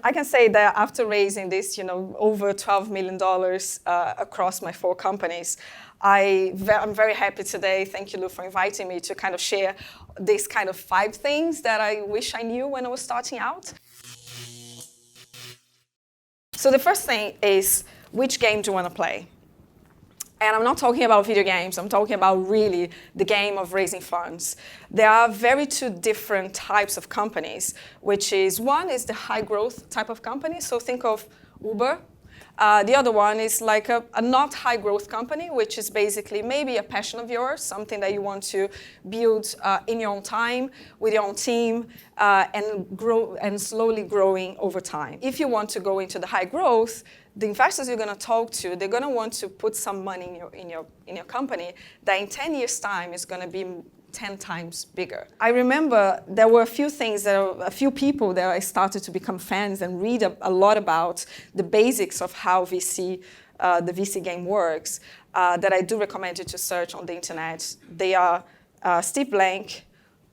I can say that after raising this, over $12 million across my 4 companies, I'm very happy today. Thank you, Lou, for inviting me to kind of share these kind of 5 things that I wish I knew when I was starting out. So the first thing is, which game do you want to play? And I'm not talking about video games, I'm talking about really the game of raising funds. There are 2 different types of companies, which is, one is the high growth type of company, so think of Uber. The other one is like a not high growth company, which is basically maybe a passion of yours, something that you want to build in your own time, with your own team, and grow and slowly growing over time. If you want to go into the high growth, the investors you're going to talk to, they're going to want to put some money in your company that in 10 years' time is going to be 10 times bigger. I remember there were a few people that I started to become fans and read a lot about the basics of how the VC game works, that I do recommend you to search on the internet. They are Steve Blank,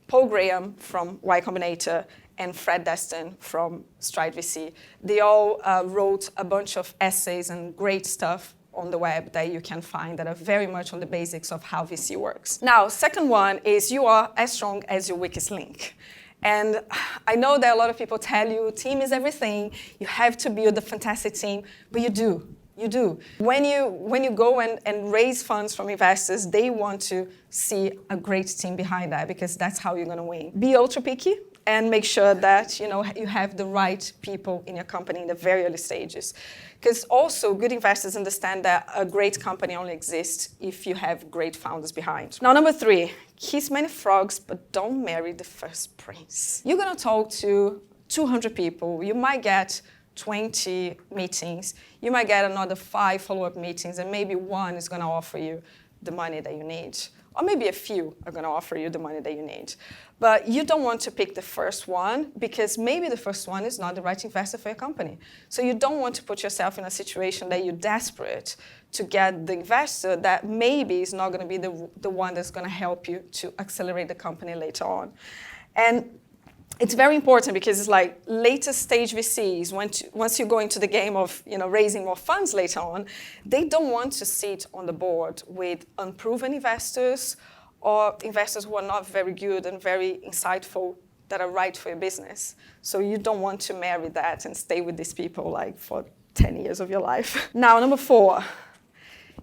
Paul Graham from Y Combinator, and Fred Destin from Stride VC. They all wrote a bunch of essays and great stuff on the web that you can find that are very much on the basics of how VC works. Now, second one is, you are as strong as your weakest link. And I know that a lot of people tell you team is everything, you have to build a fantastic team, but you do. You do. When you go and raise funds from investors, they want to see a great team behind that, because that's how you're going to win. Be ultra picky and make sure that you have the right people in your company in the very early stages. Because also, good investors understand that a great company only exists if you have great founders behind. Now, number 3, kiss many frogs, but don't marry the first prince. You're going to talk to 200 people. You might get 20 meetings. You might get another 5 follow-up meetings, and maybe 1 is going to offer you the money that you need. Or maybe a few are going to offer you the money that you need. But you don't want to pick the first one, because maybe the first one is not the right investor for your company. So you don't want to put yourself in a situation that you're desperate to get the investor that maybe is not going to be the one that's going to help you to accelerate the company later on. And it's very important, because it's like later stage VCs, once you go into the game of raising more funds later on, they don't want to sit on the board with unproven investors or investors who are not very good and very insightful that are right for your business. So you don't want to marry that and stay with these people like for 10 years of your life. Now, number 4.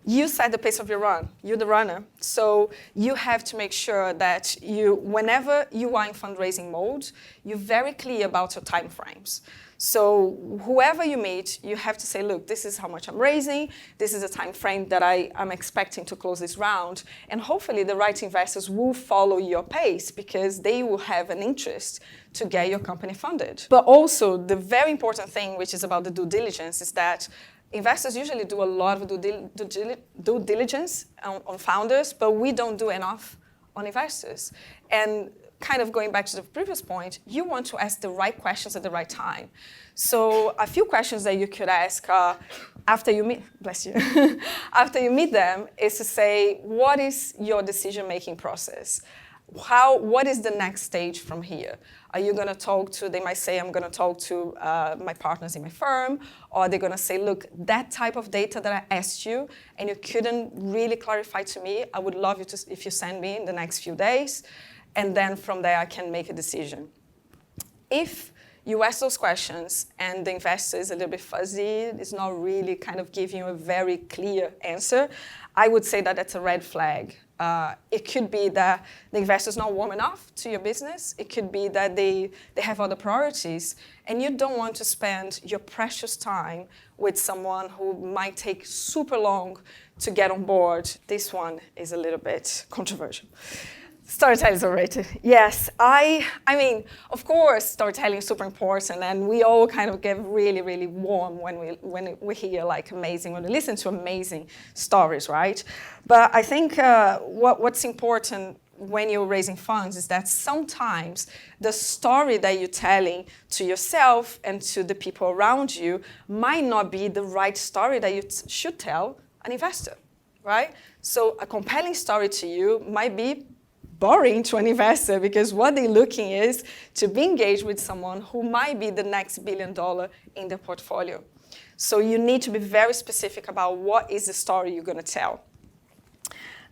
You set the pace of your run. You're the runner. So you have to make sure that whenever you are in fundraising mode, you're very clear about your timeframes. So whoever you meet, you have to say, look, this is how much I'm raising. This is the time frame that I'm expecting to close this round. And hopefully the right investors will follow your pace, because they will have an interest to get your company funded. But also, the very important thing, which is about the due diligence, is that investors usually do a lot of due diligence on founders, but we don't do enough on investors. And kind of going back to the previous point, you want to ask the right questions at the right time. So a few questions that you could ask after you meet, bless you, after you meet them, is to say, what is your decision-making process? What is the next stage from here? Are you going to talk to, they might say, I'm going to talk to my partners in my firm, or they're going to say, look, that type of data that I asked you and you couldn't really clarify to me, I would love you to, if you send me in the next few days, and then from there I can make a decision. If you ask those questions and the investor is a little bit fuzzy, it's not really kind of giving you a very clear answer, I would say that that's a red flag. It could be that the investor's not warm enough to your business. It could be that they have other priorities, and you don't want to spend your precious time with someone who might take super long to get on board. This one is a little bit controversial. Storytelling is overrated. Yes, I mean, of course, storytelling is super important, and we all kind of get really, really warm when we hear like amazing, when we listen to amazing stories, right? But I think what's important when you're raising funds is that sometimes the story that you're telling to yourself and to the people around you might not be the right story that you should tell an investor, right? So a compelling story to you might be boring to an investor because what they're looking is to be engaged with someone who might be the next $1 billion in their portfolio. So you need to be very specific about what is the story you're going to tell.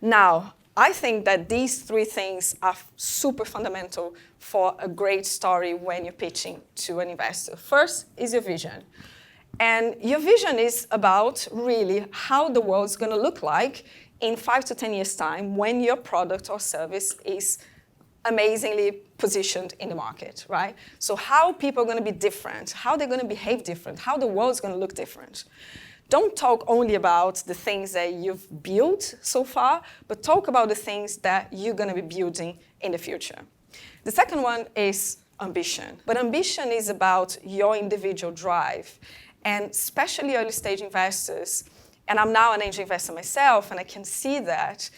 Now, I think that these three things are super fundamental for a great story when you're pitching to an investor. First is your vision. And your vision is about really how the world's going to look like in 5 to 10 years' time when your product or service is amazingly positioned in the market, right? So how people are going to be different, how they're going to behave different, how the world's going to look different. Don't talk only about the things that you've built so far, but talk about the things that you're going to be building in the future. The second one is ambition. But ambition is about your individual drive. And especially early stage investors, and I'm now an angel investor myself, and I can see that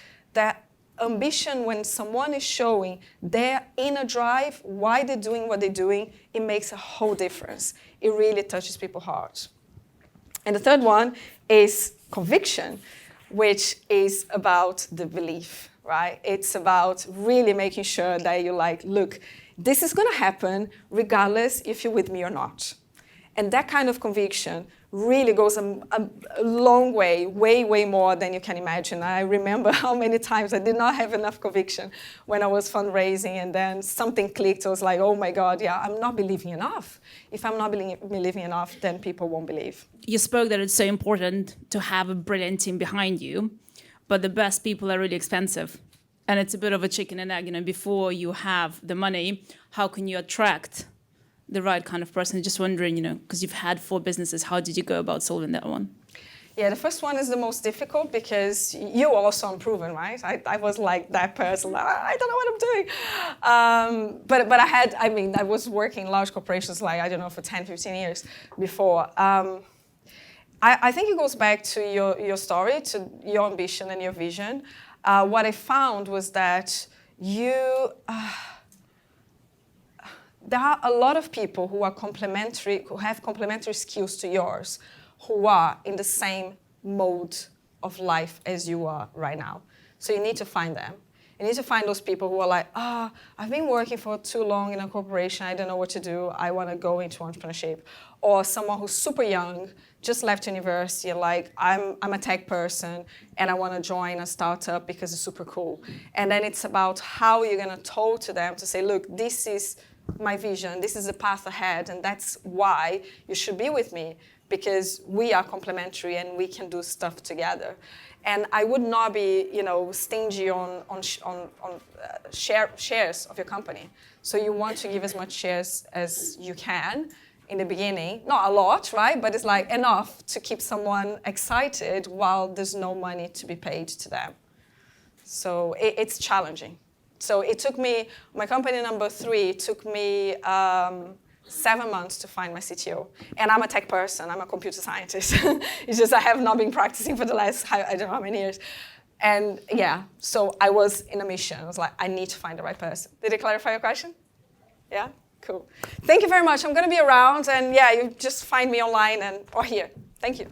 ambition, when someone is showing their inner drive, why they're doing what they're doing, it makes a whole difference. It really touches people's hearts. And the third one is conviction, which is about the belief, right? It's about really making sure that you're like, look, this is going to happen regardless if you're with me or not. And that kind of conviction really goes a long way, way more than you can imagine. I remember how many times I did not have enough conviction when I was fundraising, and then something clicked. I was like, oh my God, yeah, I'm not believing enough. If I'm not believing enough, then people won't believe. You spoke that it's so important to have a brilliant team behind you, but the best people are really expensive. And it's a bit of a chicken and egg. Before you have the money, how can you attract the right kind of person? Just wondering, because you've had 4 businesses, how did you go about solving that one? Yeah, the first one is the most difficult because you're also unproven, right? I was like that person, I don't know what I'm doing. But I was working in large corporations for 10, 15 years before. I think it goes back to your story, to your ambition and your vision. What I found was that there are a lot of people who are who have complementary skills to yours, who are in the same mode of life as you are right now. So you need to find them. You need to find those people who are like, I've been working for too long in a corporation, I don't know what to do, I want to go into entrepreneurship. Or someone who's super young, just left university, like, I'm a tech person and I want to join a startup because it's super cool. And then it's about how you're going to talk to them to say, look, this is my vision, this is the path ahead, and that's why you should be with me, because we are complementary and we can do stuff together. And I would not be, stingy on shares of your company. So you want to give as much shares as you can in the beginning. Not a lot, right? But it's like enough to keep someone excited while there's no money to be paid to them. So it's challenging. So it took me, my company number 3, took me 7 months to find my CTO. And I'm a tech person, I'm a computer scientist. It's just I have not been practicing for the last, I don't know how many years. And yeah, so I was in a mission. I was like, I need to find the right person. Did it clarify your question? Yeah? Cool. Thank you very much. I'm going to be around, and yeah, you just find me online or here. Thank you.